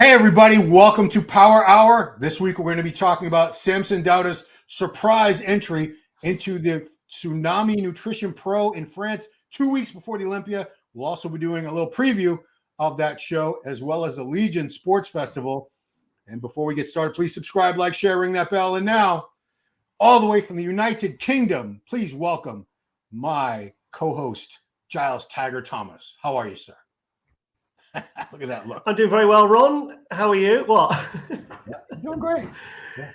Hey everybody, welcome to Power Hour. This week we're going to be talking about Samson Dauda's surprise entry into the Tsunami Nutrition Pro in France 2 weeks before the Olympia. We'll also be doing a little preview of that show as well as the Legion Sports Festival. And before we get started, please subscribe, like, share, ring that bell. And now, all the way from the United Kingdom, please welcome my co-host, Giles Tiger Thomas. How are you, sir? Look at that look. I'm doing very well, Ron. How are you? What? Yeah, doing great. Yeah.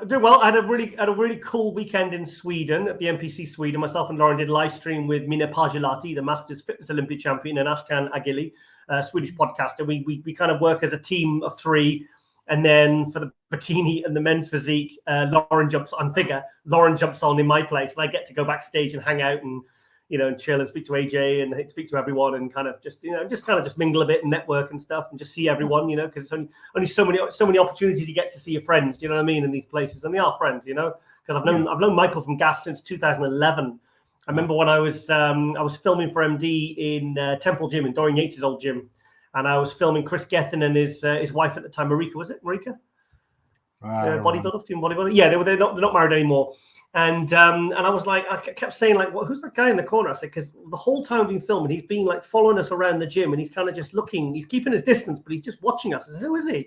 Doing well. I had a really cool weekend in Sweden at the NPC Sweden. Myself and Lauren did a live stream with Mina Pajulati, the Masters Fitness Olympic champion, and Ashkan Agili, Swedish podcaster. We kind of work as a team of three. And then for the bikini and the men's physique, Lauren jumps on in my place, and I get to go backstage and hang out and chill and speak to AJ and speak to everyone and kind of just mingle a bit and network and stuff and just see everyone, because it's only so many opportunities you get to see your friends, do you know what I mean, in these places. And they are friends, because I've known Michael from Gas since 2011. I remember when I was filming for MD in Temple Gym, in Dorian Yates' old gym, and I was filming Chris Gethin and his wife at the time, Marika. Was it Marika? Bodybuilder. Yeah, they're not married anymore. And I was like, I kept saying, like, well, who's that guy in the corner? I said, because the whole time we've been filming, he's been like following us around the gym, and he's kind of just looking. He's keeping his distance, but he's just watching us. I said, who is he? And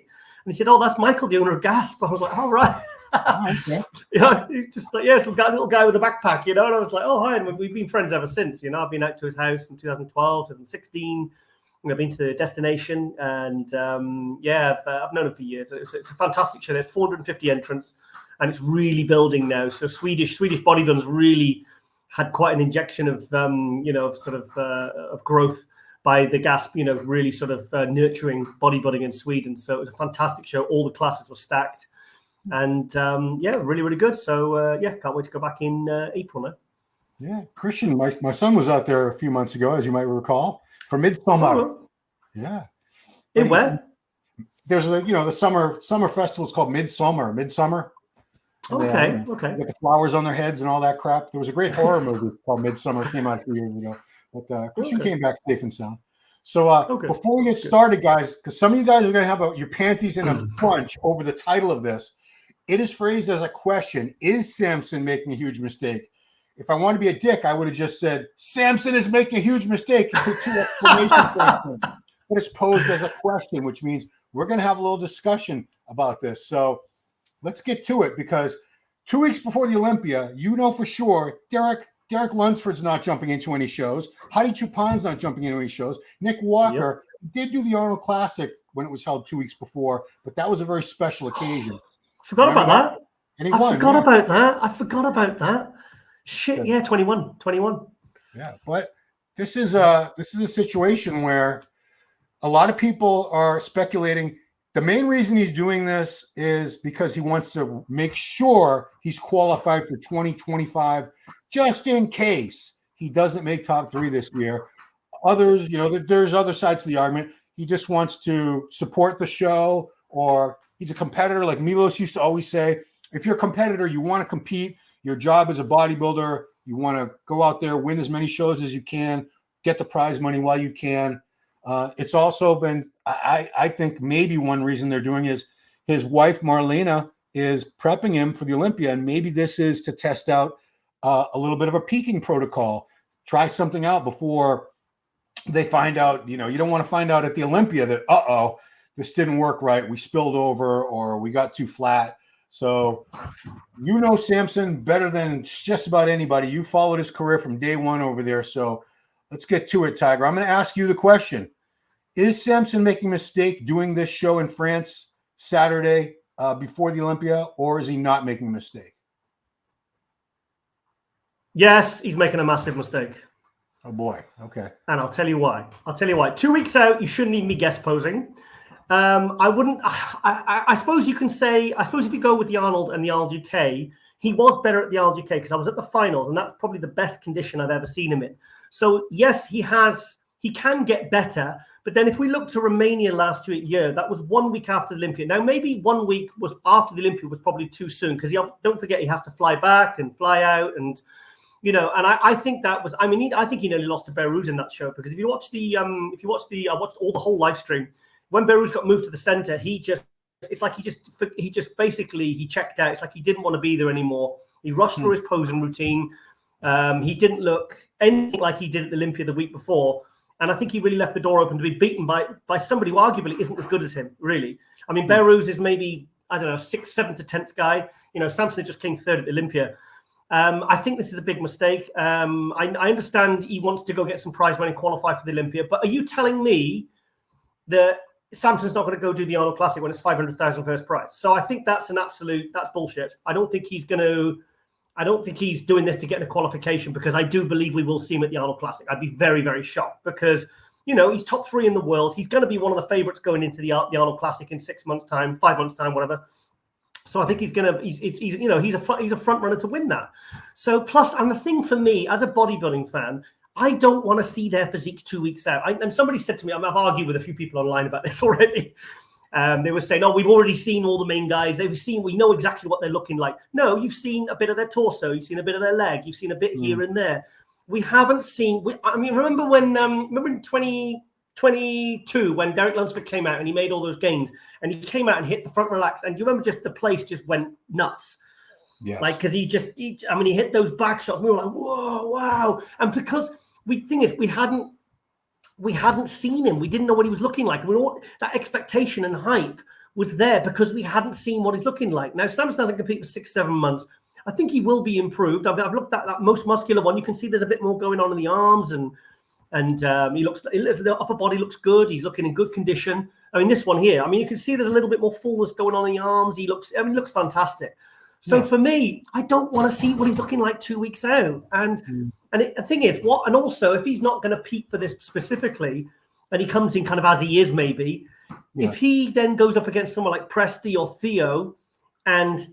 he said, oh, that's Michael, the owner of Gasp. I was like, all right. Okay. He's just like, yeah, some little guy with a backpack, and I was like, oh, hi. And we've been friends ever since. I've been out to his house in 2012, 2016. I've been to the destination, and I've known him for years. It's a fantastic show. There's 450 entrants, and it's really building now. So Swedish bodybuilding's really had quite an injection of of growth by the GASP. Really sort of nurturing bodybuilding in Sweden. So it was a fantastic show. All the classes were stacked, and really, really good. So can't wait to go back in April now. Yeah, Christian, my son was out there a few months ago, as you might recall. For Midsummer. Oh. Yeah. In where? There's the summer festival is called Midsummer. Okay. With the flowers on their heads and all that crap. There was a great horror movie called Midsummer. It came out a few years ago. But Christian came back safe and sound. So before we get started, guys, because some of you guys are going to have your panties in a bunch over the title of this, it is phrased as a question. Is Samson making a huge mistake? If I wanted to be a dick, I would have just said, Samson is making a huge mistake. And put 2 exclamation points. But it's posed as a question, which means we're going to have a little discussion about this. So let's get to it, because 2 weeks before the Olympia, for sure, Derek Lunsford's not jumping into any shows. Heidi Chupan's not jumping into any shows. Nick Walker did do the Arnold Classic when it was held 2 weeks before, but that was a very special occasion. Forgot about that. And he won. I forgot about that. Shit, yeah, 21. Yeah, but this is a situation where a lot of people are speculating. The main reason he's doing this is because he wants to make sure he's qualified for 2025, just in case he doesn't make top 3 this year. Others, there's other sides to the argument. He just wants to support the show, or he's a competitor. Like Milos used to always say, if you're a competitor, you want to compete. Your job as a bodybuilder, you want to go out there, win as many shows as you can, get the prize money while you can. It's also been, I think maybe one reason they're doing is his wife, Marlena, is prepping him for the Olympia. And maybe this is to test out a little bit of a peaking protocol. Try something out before they find out, you don't want to find out at the Olympia that, this didn't work right. We spilled over or we got too flat. So Samson better than just about anybody. You followed his career from day one over there. So let's get to it, Tiger. I'm going to ask you the question. Is Samson making a mistake doing this show in France Saturday before the Olympia, or is he not making a mistake? Yes, he's making a massive mistake. Oh, boy. Okay. And I'll tell you why. 2 weeks out, you shouldn't even be guest posing. I wouldn't. I suppose you can say. I suppose if you go with the Arnold and the Arnold UK, he was better at the Arnold UK because I was at the finals, and that's probably the best condition I've ever seen him in. So yes, he can get better. But then if we look to Romania last year, that was 1 week after the Olympia. Now maybe 1 week was after the Olympia was probably too soon because don't forget he has to fly back and fly out and. And I think that was. I think he nearly lost to Belarus in that show because if you watch I watched the whole live stream. when Beru's got moved to the center, it's like he just basically checked out. It's like he didn't want to be there anymore. He rushed through his posing routine. He didn't look anything like he did at the Olympia the week before. And I think he really left the door open to be beaten by somebody who arguably isn't as good as him, really. I mean, Beru's is maybe, I don't know, 6th, 7th to 10th guy. You know, Samson just came 3rd at the Olympia. I think this is a big mistake. I understand he wants to go get some prize money and qualify for the Olympia, but are you telling me that Samson's not going to go do the Arnold Classic when it's 500,000 first prize? So I think that's bullshit. I don't think he's doing this to get a qualification, because I do believe we will see him at the Arnold Classic. I'd be very, very shocked, because, you know, he's top 3 in the world. He's going to be one of the favorites going into the Arnold Classic in 6 months' time, 5 months' time, whatever. So I think he's a front runner to win that. So plus, and the thing for me as a bodybuilding fan, I don't want to see their physique 2 weeks out. And somebody said to me, I've argued with a few people online about this already. They were saying, "Oh, we've already seen all the main guys. We know exactly what they're looking like." No, you've seen a bit of their torso, you've seen a bit of their leg, you've seen a bit here and there. We haven't seen. Remember in 2022 when Derek Lunsford came out and he made all those gains, and he came out and hit the front relax, and you remember just the place just went nuts. Yes. Like, because he hit those back shots. And we were like, whoa, wow. And because we hadn't seen him. We didn't know what he was looking like. That expectation and hype was there because we hadn't seen what he's looking like. Now, Samson hasn't competed for 6-7 months. I think he will be improved. I've looked at that most muscular one. You can see there's a bit more going on in the arms, and the upper body looks good. He's looking in good condition. I mean, this one here, I mean, you can see there's a little bit more fullness going on in the arms. He looks fantastic. So for me, I don't want to see what he's looking like 2 weeks out. And the thing is, and also if he's not going to peak for this specifically, and he comes in kind of as he is, maybe, if he then goes up against someone like Presti or Theo, and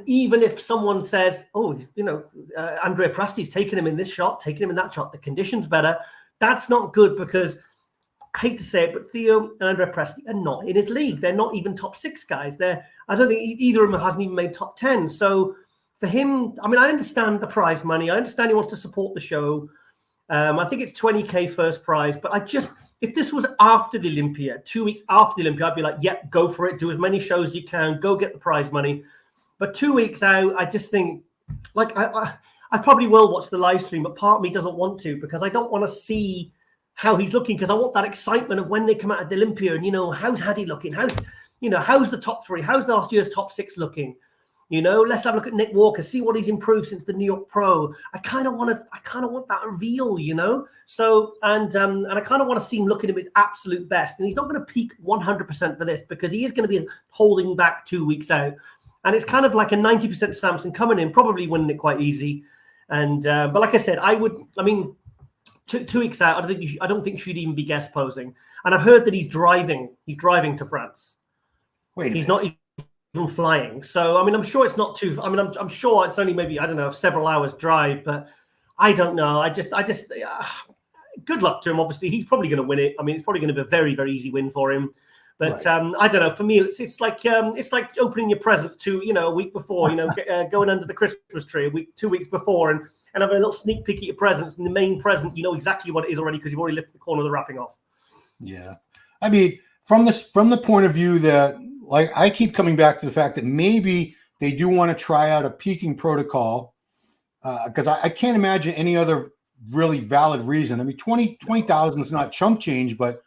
even if someone says, oh, Andrea Presti's taking him in this shot, taking him in that shot, the condition's better, that's not good, because I hate to say it, but Theo and Andrea Presti are not in his league. They're not even top 6 guys. I don't think either of them hasn't even made top 10. So for him, I mean, I understand the prize money. I understand he wants to support the show. I think it's 20K first prize. But if this was after the Olympia, 2 weeks after the Olympia, I'd be like, yep, go for it. Do as many shows as you can. Go get the prize money. But 2 weeks out, I just think, like, I probably will watch the live stream, but part of me doesn't want to, because I don't want to see how he's looking, because I want that excitement of when they come out of the Olympia and, how's Hadi looking? How's the top 3? How's last year's top 6 looking? Let's have a look at Nick Walker, see what he's improved since the New York Pro. I kind of want that reveal, So, and I kind of want to see him looking at his absolute best. And he's not going to peak 100% for this, because he is going to be holding back 2 weeks out. And it's kind of like a 90% Samson coming in, probably winning it quite easy. And, but like I said, 2 weeks out, I don't think she'd even be guest posing. And I've heard that he's driving to France. He's not even flying. So, I mean, I'm sure it's not too, I'm sure it's only maybe, I don't know, several hours drive, but I don't know. I just good luck to him. Obviously, he's probably going to win it. I mean, it's probably going to be a very, very easy win for him. But I don't know. For me, it's like opening your presents a week before. Going under the Christmas tree 2 weeks before, and having a little sneak peek at your presents. And the main present, you know exactly what it is already, because you've already lifted the corner of the wrapping off. Yeah, I mean, from the point of view that, like, I keep coming back to the fact that maybe they do want to try out a peaking protocol, because I can't imagine any other really valid reason. I mean, 20,000 is not chump change, but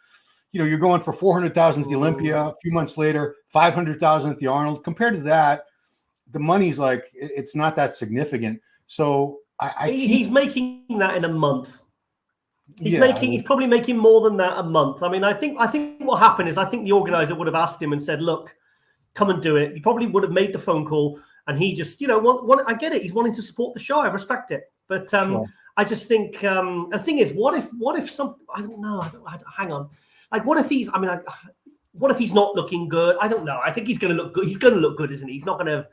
you're going for 400,000 at the Olympia, a few months later, 500,000 at the Arnold. Compared to that, the money's like, it's not that significant. So he's making that in a month. He's probably making more than that a month. I mean, I think what happened is, I think the organizer would have asked him and said, look, come and do it. He probably would have made the phone call, and he just, I get it. He's wanting to support the show. I respect it. But I just think, the thing is, what if some, I don't know. Hang on. Like, what if he's not looking good? I don't know. I think he's going to look good. He's going to look good, isn't he? He's not going to,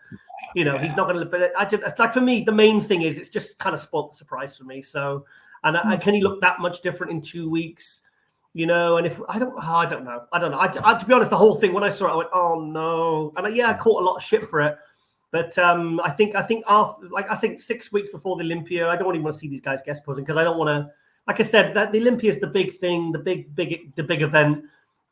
he's not going to look. But it's like, for me, the main thing is, it's just kind of spoiled the surprise for me. So, and can he look that much different in 2 weeks? And if I don't know. To be honest, the whole thing, when I saw it, I went, oh no. And I caught a lot of shit for it. But I think after 6 weeks before the Olympia, I don't even want to see these guys guest posing, because I don't want to. Like I said, that the Olympia is the big thing, the big event.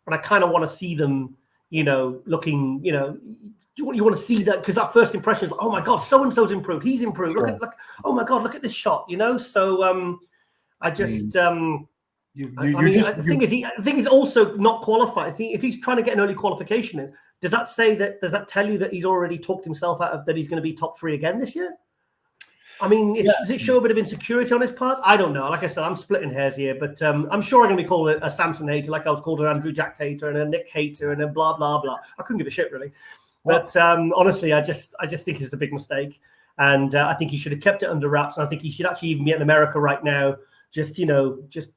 and I kind of want to see them, looking, you want to see that, because that first impression is like, oh my God, so and so's improved, he's improved. Sure. Look, oh my God, look at this shot, So I just. The thing is also not qualified. I think if he's trying to get an early qualification in, does that tell you that he's already talked himself out of that he's going to be top 3 again this year? I mean, does it show a bit of insecurity on his part? I don't know. Like I said, I'm splitting hairs here, but I'm sure I'm going to be called a Samson hater, like I was called an Andrew Jack hater and a Nick hater and a blah, blah, blah. I couldn't give a shit, really. But honestly, I just think it's a big mistake. And I think he should have kept it under wraps. And I think he should actually even be in America right now, just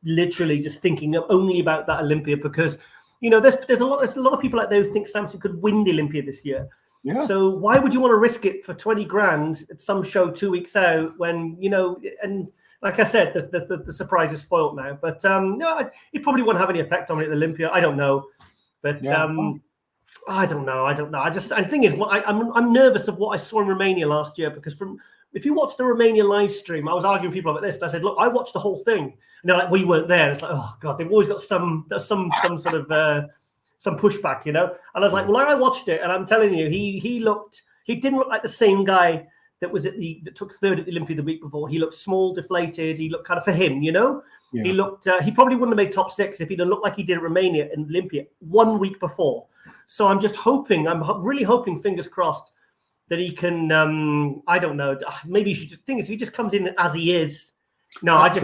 literally just thinking only about that Olympia, because, there's a lot of people out there who think Samson could win the Olympia this year. Yeah. So why would you want to risk it for 20 grand at some show 2 weeks out when, and like I said, the surprise is spoiled now. But no, it probably won't have any effect on it at Olympia. I don't know. But I don't know. The thing is, I'm nervous of what I saw in Romania last year, because if you watch the Romania live stream, I was arguing with people about this, and I said, look, I watched the whole thing. And they're like, we weren't there. And it's like, oh God, they've always got some sort of some pushback, And I was like, well, I watched it, and I'm telling you, he didn't look like the same guy that took 3rd at the Olympia the week before. He looked small, deflated. He looked kind of, for him, Yeah. He looked. He probably wouldn't have made top 6 if he'd have looked like he did at Romania and Olympia 1 week before. So I'm just hoping. I'm really hoping, fingers crossed, that he can. I don't know. Maybe you should. The thing is, if he just comes in as he is. No, I just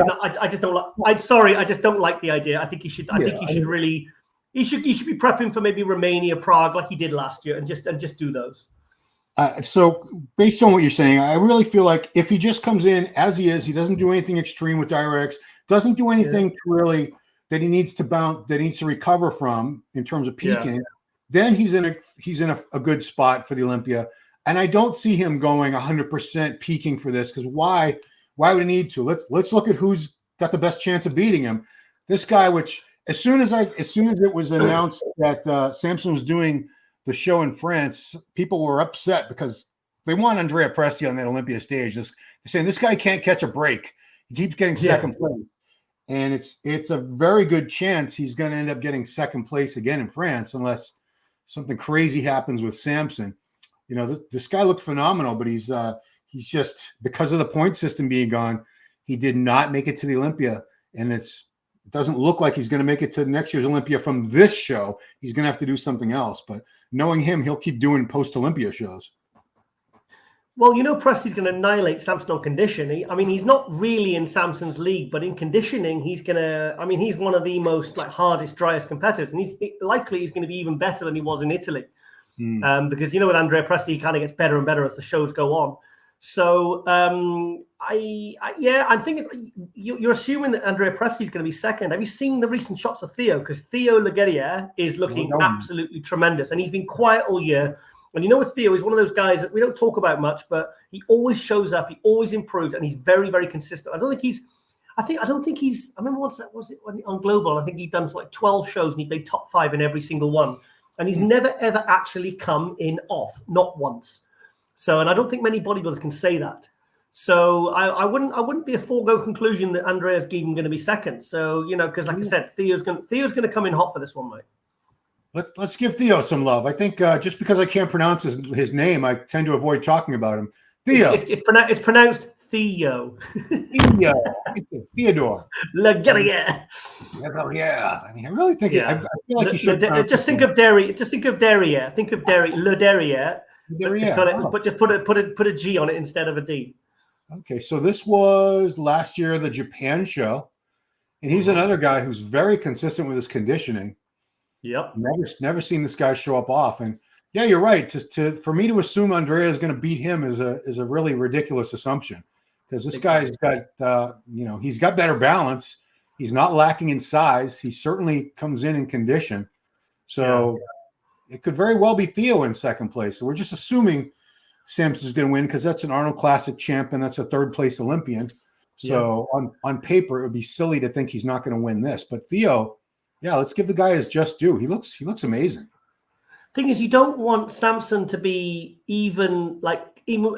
don't like. I'm sorry. I just don't like the idea. I think he should. I think he should really. He should be prepping for maybe Romania, Prague, like he did last year, and just do those. So based on what you're saying, I really feel like if he just comes in as he is, he doesn't do anything extreme with diuretics, doesn't do anything really that he needs to recover from in terms of peaking, then he's in a good spot for the Olympia. And I don't see him going 100% peaking for this, because why would he need to? Let's look at who's got the best chance of beating him. This guy, which as soon as it was announced that Samson was doing the show in France, people were upset because they want Andrea Presti on that Olympia stage. They're saying this guy can't catch a break. He keeps getting second place. And it's a very good chance he's going to end up getting second place again in France, unless something crazy happens with Samson. This guy looked phenomenal, but he's just, because of the point system being gone, he did not make it to the Olympia. And it doesn't look like he's going to make it to next year's Olympia from this show. He's going to have to do something else. But knowing him, he'll keep doing post-Olympia shows. Well, Presti's going to annihilate Samson on conditioning. I mean, he's not really in Samson's league, but in conditioning, he's one of the most hardest, driest competitors. And he's going to be even better than he was in Italy. Because, with Andrea Presti, he kind of gets better and better as the shows go on. So, I think you're assuming that Andrea Presti is going to be second. Have you seen the recent shots of Theo? Because Theo Leguerrier is looking absolutely tremendous, and he's been quiet all year. And with Theo, he's one of those guys that we don't talk about much, but he always shows up, he always improves, and he's very, very consistent. I remember once was it on Global? I think he'd done 12 shows and he played top 5 in every single one, and he's never ever actually come in off, not once. So, and I don't think many bodybuilders can say that. So I wouldn't be a foregone conclusion that Andrea's even going to be second. So, because like I said, Theo's going to come in hot for this one, mate. Let's give Theo some love. I think just because I can't pronounce his name, I tend to avoid talking about him. Theo. It's pronounced Theo. Theo. Theodore. Leguerrier. Yeah. I mean, I really think I feel like he should. Just think of Derry. Think of Derriere. Leguerrier. But just put a G on it instead of a D. Okay, so this was last year, the Japan show, and he's another guy who's very consistent with his conditioning. Yep. Never seen this guy show up off. And yeah, you're right. For me to assume Andrea is going to beat him is a really ridiculous assumption, because this guy's got he's got better balance. He's not lacking in size. He certainly comes in condition. So it could very well be Theo in second place. So we're just assuming Samson's going to win because that's an Arnold Classic champion. That's a third place Olympian. So on paper, it would be silly to think he's not going to win this. But Theo, let's give the guy his just due. He looks amazing. Thing is, you don't want Samson to be even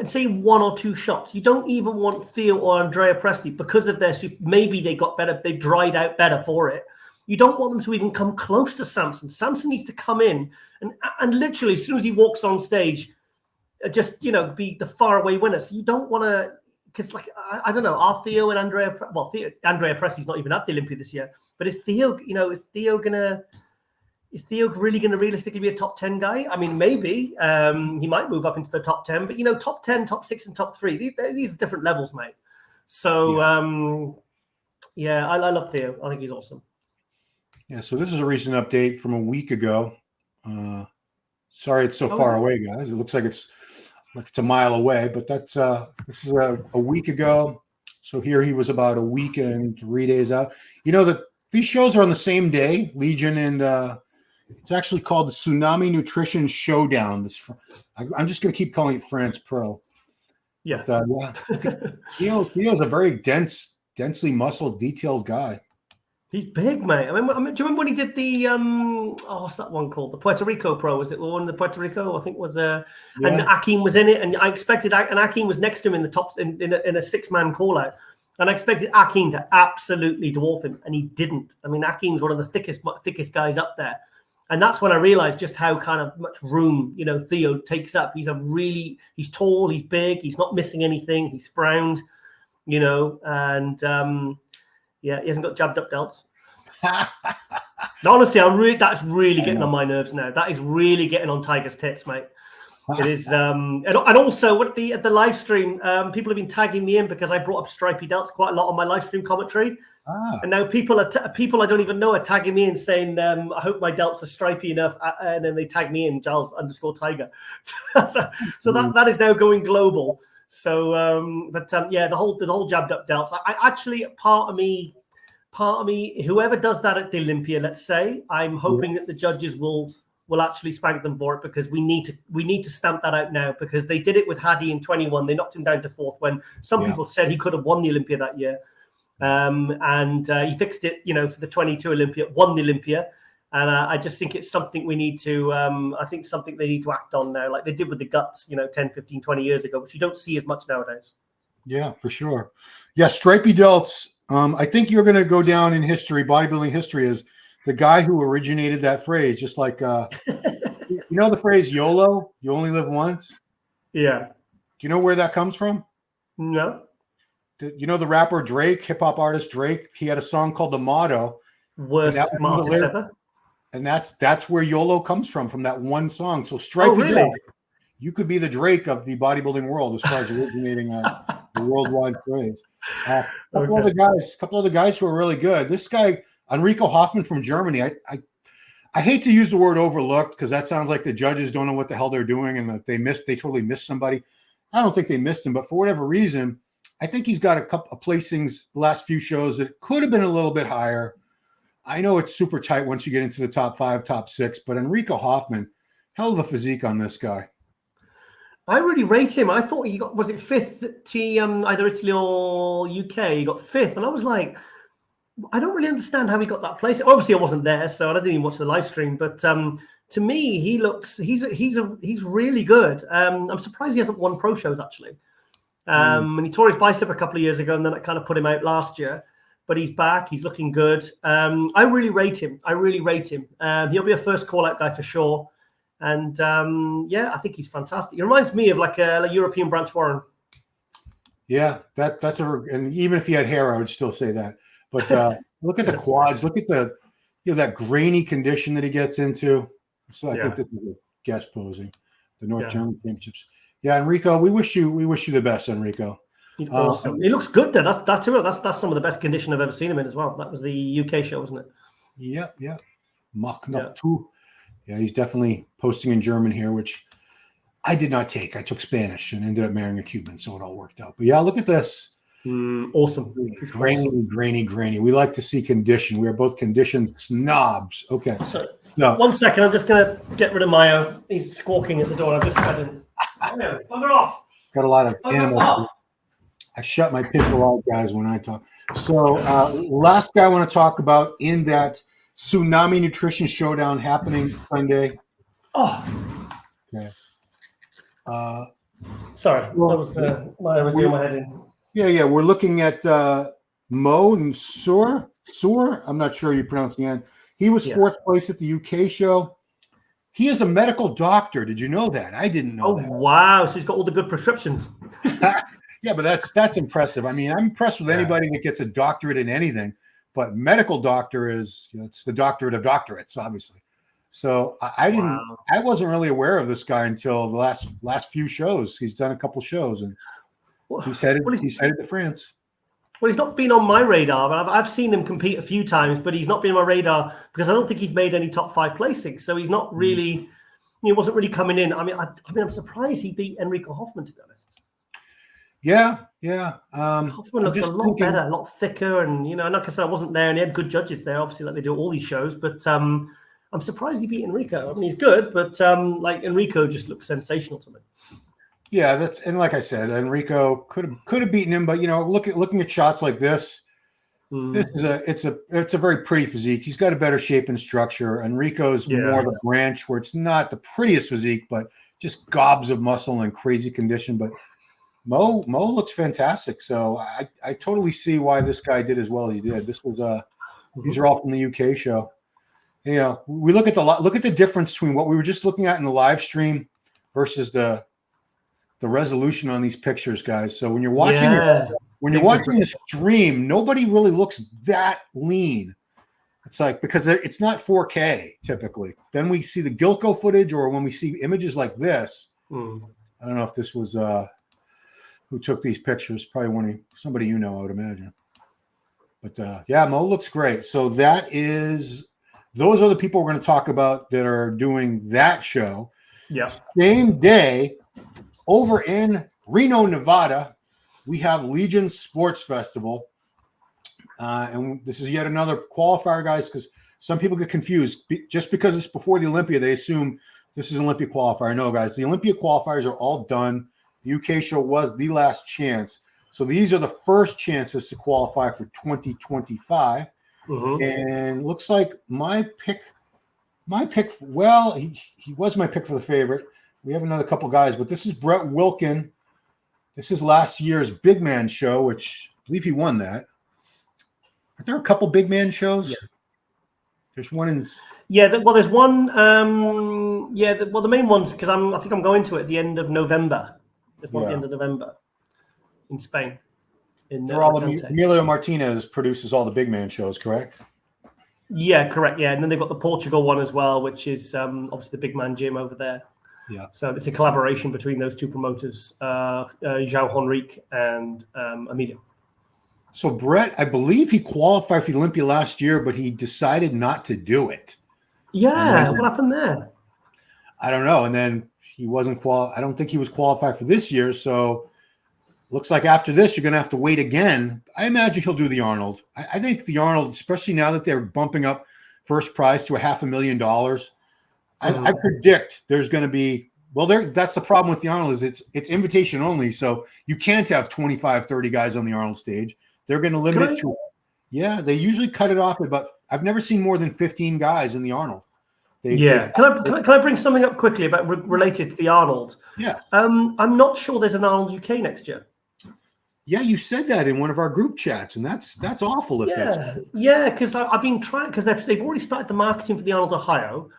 say 1 or 2 shots. You don't even want Theo or Andrea Presti, because of maybe they got better, they've dried out better for it. You don't want them to even come close to Samson. Samson needs to come in and literally, as soon as he walks on stage, just, be the faraway winner. So you don't want to, because I don't know, are Theo and Andrea, Andrea Presti's not even at the Olympia this year, but is Theo really going to realistically be a top 10 guy? I mean, maybe he might move up into the top 10, but top 10, top 6, and top 3, these are different levels, mate. So I love Theo. I think he's awesome. Yeah, so this is a recent update from a week ago. Sorry it's so far away, guys. It looks like it's a mile away, but that's this is a week ago. So here he was about a week and 3 days out. These shows are on the same day, Legion, and it's actually called the Tsunami Nutrition Showdown. I'm just going to keep calling it France Pro. Yeah. But, Theo's a very densely muscled, detailed guy. He's big, mate. I mean, do you remember when he did the what's that one called? The Puerto Rico Pro? Was it the one in the Puerto Rico? I think it was and Akeem was in it, and I expected, and Akeem was next to him in the tops in a 6-man call out, and I expected Akeem to absolutely dwarf him, and he didn't. I mean, Akeem's one of the thickest guys up there, and that's when I realized just how kind of much room Theo takes up. He's tall, he's big, he's not missing anything, he's frowned, and he hasn't got jabbed up delts. Honestly, that's really getting on my nerves now. That is really getting on Tiger's tits, mate. It is, and also at the live stream, people have been tagging me in because I brought up stripy delts quite a lot on my live stream commentary. And now people I don't even know are tagging me in saying, I hope my delts are stripy enough, and then they tag me in Giles_Tiger. so that is now going global. So, the whole jabbed up delts. I actually, part of me, whoever does that at the Olympia, let's say, I'm hoping that the judges will actually spank them for it, because we need to stamp that out now, because they did it with Hadi in 21. They knocked him down to 4th when some people said he could have won the Olympia that year. And he fixed it, for the 22 Olympia, won the Olympia. And I just think it's something we need to, something they need to act on now, like they did with the guts, 10, 15, 20 years ago, which you don't see as much nowadays. Yeah, for sure. Yeah, stripy delts. I think you're going to go down in history, bodybuilding history, as the guy who originated that phrase, just like, the phrase YOLO, you only live once? Yeah. Do you know where that comes from? No. The rapper Drake, hip-hop artist Drake, he had a song called The Motto. Worst artist ever. And that's where YOLO comes from that one song. So stripy delt, you could be the Drake of the bodybuilding world as far as originating the worldwide phrase. A couple of the guys who are really good. This guy, Enrico Hoffman from Germany, I hate to use the word overlooked, because that sounds like the judges don't know what the hell they're doing and that they totally missed somebody. I don't think they missed him, but for whatever reason, I think he's got a couple of placings the last few shows that could have been a little bit higher. I know it's super tight once you get into the top 5, top 6, but Enrico Hoffman, hell of a physique on this guy. I really rate him. I thought he got, was it 5th to either Italy or UK? He got 5th, and I was like, I don't really understand how he got that place. Obviously, I wasn't there, so I didn't even watch the live stream. But to me, he's really good. I'm surprised he hasn't won pro shows actually. And he tore his bicep a couple of years ago, and then it kind of put him out last year. But he's back. He's looking good. I really rate him. He'll be a first call-out guy for sure. And I think he's fantastic. He reminds me of like a European Branch Warren. Yeah, and even if he had hair, I would still say that. But look at the quads. Look at the that grainy condition that he gets into. So I think that the guest posing, the North German Championships. Yeah, Enrico, we wish you the best, Enrico. He's awesome. He looks good there. That's some of the best condition I've ever seen him in as well. That was the UK show, wasn't it? Yeah. Mach 2. Yeah, he's definitely posting in German here, which I did not take. I took Spanish and ended up marrying a Cuban, so it all worked out. But yeah, look at this. Awesome. Grainy. We like to see condition. We are both conditioned snobs. Okay. So, 1 second. I'm just going to get rid of Mayo. He's squawking at the door. I've just had him. Bugger off. Got a lot of animals. I shut my pitbull out, guys, when I talk. So last guy I want to talk about in that Tsunami Nutrition Showdown happening Sunday. Oh. Okay. Sorry. That was my head in. Yeah. We're looking at Mo and Sur. Soor, I'm not sure you pronounce the end. He was fourth place at the UK show. He is a medical doctor. Did you know that? I didn't know that. Wow. So he's got all the good prescriptions. Yeah, but that's impressive. I mean, I'm impressed with anybody that gets a doctorate in anything, but medical doctor is, it's the doctorate of doctorates, obviously. So I wasn't really aware of this guy until the last few shows. He's done a couple shows, and he's headed to France. Well, he's not been on my radar, but I've seen him compete a few times, but he's not been on my radar because I don't think he's made any top 5 placings. So he's not really, he wasn't really coming in. I mean, I'm surprised he beat Enrico Hoffman, to be honest. Yeah. Hoffman looks a lot better, a lot thicker, and like I said, I wasn't there, and they had good judges there, obviously, like they do all these shows. But I'm surprised he beat Enrico. I mean, he's good, but like Enrico just looks sensational to me. Yeah, and like I said, Enrico could have beaten him, but looking at shots like this, it's a very pretty physique. He's got a better shape and structure. Enrico's more of a branch where it's not the prettiest physique, but just gobs of muscle and crazy condition. But Mo looks fantastic. So I totally see why this guy did as well as he did. This was these are all from the UK show. Yeah, we look at the difference between what we were just looking at in the live stream versus the resolution on these pictures, guys. So when you're watching the stream, nobody really looks that lean. It's like, because it's not 4K typically. Then we see the Gilco footage, or when we see images like this. I don't know if this was who took these pictures. Probably somebody I would imagine. But yeah, Mo looks great. So those are the people we're going to talk about that are doing that show. Yeah. Same day, over in Reno, Nevada, we have Legion Sports Festival. And this is yet another qualifier, guys, because some people get confused. Just because it's before the Olympia, they assume this is an Olympia qualifier. No, guys, the Olympia qualifiers are all done. The UK show was the last chance. So these are the first chances to qualify for 2025. And looks like my pick, well, he was my pick for the favorite. We have another couple guys, but this is Brett Wilkin. This is last year's big man show, which I believe he won that. Are there a couple big man shows? Yeah. There's one in. Yeah, there's one. The main ones, because I think I'm going to it at the end of November. There's one at the end of November in Spain. Emilio Martinez produces all the big man shows, correct? Yeah, correct. Yeah, and then they've got the Portugal one as well, which is obviously the big man gym over there. Yeah. So it's a collaboration between those two promoters, João Henrique and Emilio. So Brett, I believe he qualified for the Olympia last year, but he decided not to do it. Yeah, what happened there? I don't know. And then he wasn't I don't think he was qualified for this year. So looks like after this, you're going to have to wait again. I imagine he'll do the Arnold. I think the Arnold, especially now that they're bumping up first prize to $500,000. I predict there's going to be, that's the problem with the Arnold, is it's invitation only. So you can't have 25, 30 guys on the Arnold stage. They're going to limit it to, they usually cut it off at about, I've never seen more than 15 guys in the Arnold. Can I bring something up quickly about related to the Arnold? Yeah. I'm not sure there's an Arnold UK next year. Yeah, you said that in one of our group chats, and that's awful. Because I've been trying, because they've already started the marketing for the Arnold Ohio.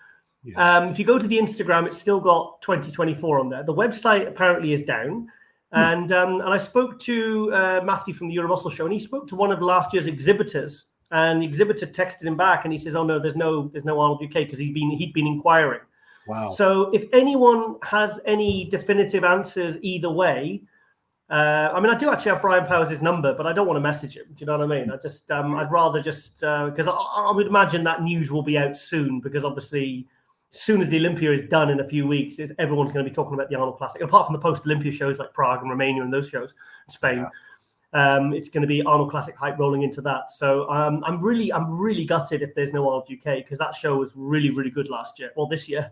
Yeah. If you go to the Instagram, it's still got 2024 on there. The website apparently is down, and I spoke to Matthew from the Euromuscle show, and he spoke to one of last year's exhibitors, and the exhibitor texted him back, and he says, "Oh no, there's no Arnold UK," because he'd been inquiring. Wow. So if anyone has any definitive answers either way. I mean, I do actually have Brian Powers' number, but I don't want to message him. Do you know what I mean? I just, I'd rather just, because I would imagine that news will be out soon, because obviously, as soon as the Olympia is done in a few weeks, everyone's going to be talking about the Arnold Classic. Apart from the post-Olympia shows like Prague and Romania and those shows, Spain, it's going to be Arnold Classic hype rolling into that. So I'm really gutted if there's no Arnold UK, because that show was really, really good last year. Well, this year.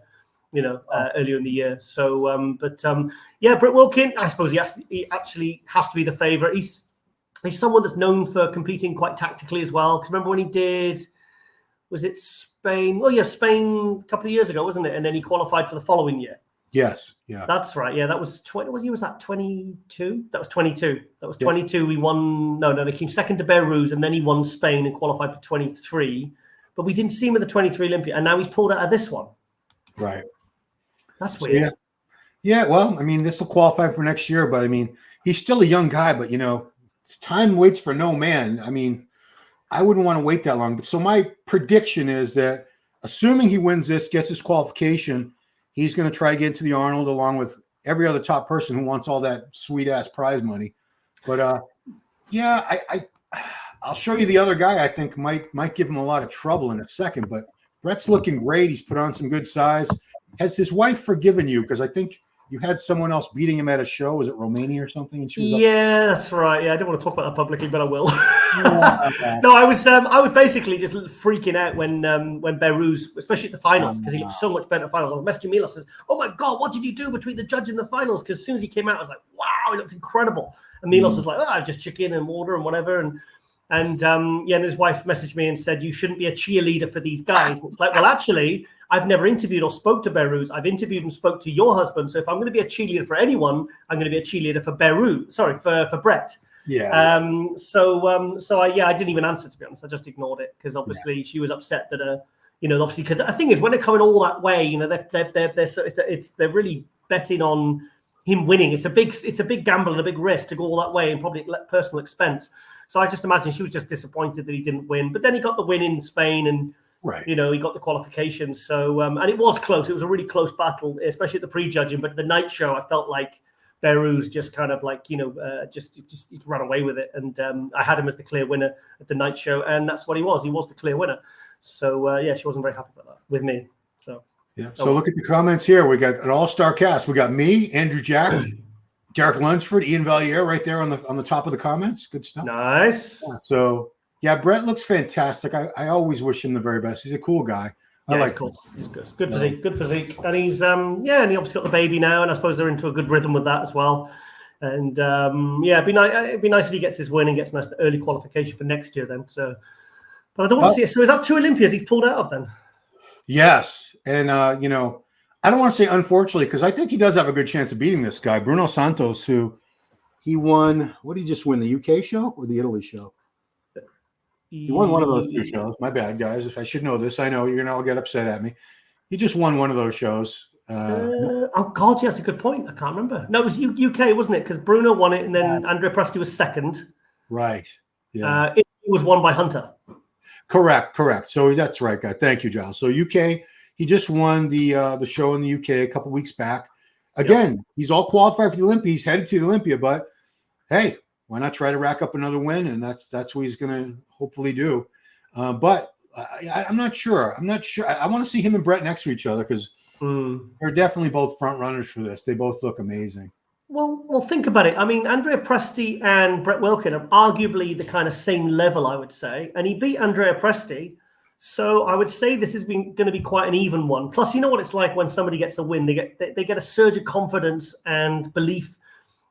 Earlier in the year. So, Brett Wilkin, I suppose he actually has to be the favorite. He's someone that's known for competing quite tactically as well. Because remember when he did, was it Spain? Well, yeah, Spain a couple of years ago, wasn't it? And then he qualified for the following year. Yes. Yeah. That's right. Yeah, that was 20. What year was that? 22? That was 22. That was 22. We won. No, they came second to Beirut, and then he won Spain and qualified for 23. But we didn't see him at the 23 Olympia, and now he's pulled out of this one. Right. That's weird. So, yeah. Well, I mean, this will qualify for next year, but I mean, he's still a young guy, but time waits for no man. I mean, I wouldn't want to wait that long. But so my prediction is that assuming he wins this, gets his qualification, he's going to try to get into the Arnold along with every other top person who wants all that sweet ass prize money. But I'll show you the other guy I think might give him a lot of trouble in a second. But Brett's looking great. He's put on some good size. Has his wife forgiven you? Because I think you had someone else beating him at a show. Was it Romania or something? And she was that's right. Yeah, I don't want to talk about that publicly, but I will. No, I was basically just freaking out when Beirut, especially at the finals, because he looked so much better at finals. I was messaging Milos, says, "Oh my God, what did you do between the judge and the finals?" Because as soon as he came out, I was like, "Wow, he looked incredible." And Milos was like, "Oh, just chicken and water and whatever." And his wife messaged me and said, "You shouldn't be a cheerleader for these guys." And it's like, well, actually, I've never interviewed or spoke to Beirut. I've interviewed and spoke to your husband. So if I'm going to be a cheerleader for anyone, I'm going to be a cheerleader for Beirut. Sorry, for Brett. Yeah. I didn't even answer, to be honest. I just ignored it because obviously she was upset that obviously, because the thing is, when they're coming all that way, they're really betting on him winning. It's a big gamble and a big risk to go all that way and probably at personal expense. So I just imagine she was just disappointed that he didn't win. But then he got the win in Spain and he got the qualifications. So and it was close. It was a really close battle, especially at the pre-judging. But the night show, I felt like Beirut's just kind of like, just ran away with it. And I had him as the clear winner at the night show. And that's what he was. He was the clear winner. So, she wasn't very happy about that with me. So, yeah. So look at the comments here. We got an all-star cast. We got me, Andrew Jack, Derek Lunsford, Ian Valliere right there on the top of the comments. Good stuff. Nice. Yeah, so, Brett looks fantastic. I always wish him the very best. He's a cool guy. I like cool. He's good. Good physique. And he's and he obviously got the baby now, and I suppose they're into a good rhythm with that as well. And it'd be nice if he gets his win and gets a nice early qualification for next year then. So, but I don't want to see it. So is that 2 Olympias he's pulled out of then? Yes. And I don't want to say unfortunately, because I think he does have a good chance of beating this guy, Bruno Santos, who he won. What did he just win? The UK show or the Italy show? He won one of those 2 shows. My bad, guys. If I should know this, I know you're going to all get upset at me. He just won one of those shows. Oh, God, yes, a good point. I can't remember. No, it was UK, wasn't it? Because Bruno won it, and then Andrea Presti was second. Right. Yeah. It was won by Hunter. Correct. So that's right, guy. Thank you, Giles. So UK, he just won the show in the UK a couple weeks back. Again, he's all qualified for the Olympia. He's headed to the Olympia, but hey, why not try to rack up another win? And that's what he's going to hopefully do. But I'm not sure. I want to see him and Brett next to each other because they're definitely both front runners for this. They both look amazing. Well, think about it. I mean, Andrea Presti and Brett Wilkin are arguably the kind of same level, I would say. And he beat Andrea Presti. So I would say this is going to be quite an even one. Plus, you know what it's like when somebody gets a win. They get a surge of confidence and belief.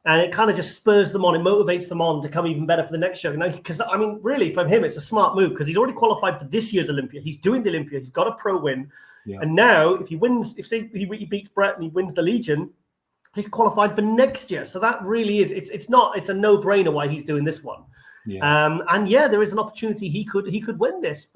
And it kind of just spurs them on. It motivates them on to come even better for the next show. Because, I mean, really, from him, it's a smart move because he's already qualified for this year's Olympia. He's doing the Olympia. He's got a pro win. Yeah. And now, if he wins, say he beats Brett and he wins the Legion, he's qualified for next year. So that really is, it's a no-brainer why he's doing this one. Yeah. There is an opportunity he could win this.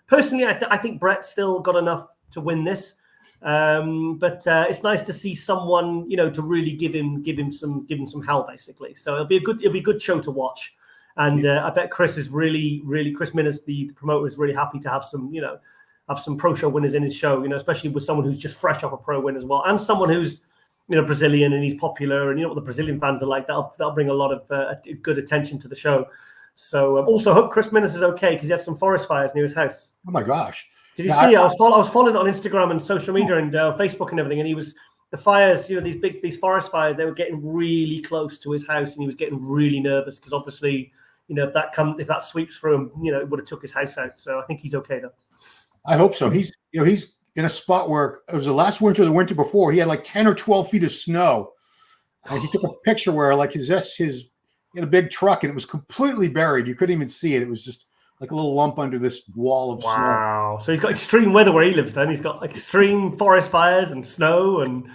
Personally, I think Brett's still got enough to win this. But it's nice to see someone, to really give him some hell, basically. So it'll be a good show to watch. And I bet Chris is really Chris Minnis, the promoter, is really happy to have some pro show winners in his show, especially with someone who's just fresh off a pro win as well, and someone who's Brazilian and he's popular, and what the Brazilian fans are like. That'll bring a lot of good attention to the show. So also hope Chris Minnis is okay because he had some forest fires near his house. Oh my gosh! Did you see? I was following it on Instagram and social media and Facebook and everything, and the fires, these forest fires, they were getting really close to his house, and he was getting really nervous because obviously, if that sweeps through him, it would have took his house out. So I think he's okay though. I hope so. He's in a spot where it was the last winter, the winter before, he had like 10 or 12 feet of snow. And he took a picture where like he had a big truck and it was completely buried. You couldn't even see it. It was just like a little lump under this wall of snow. Wow. So he's got extreme weather where he lives then. He's got extreme forest fires and snow and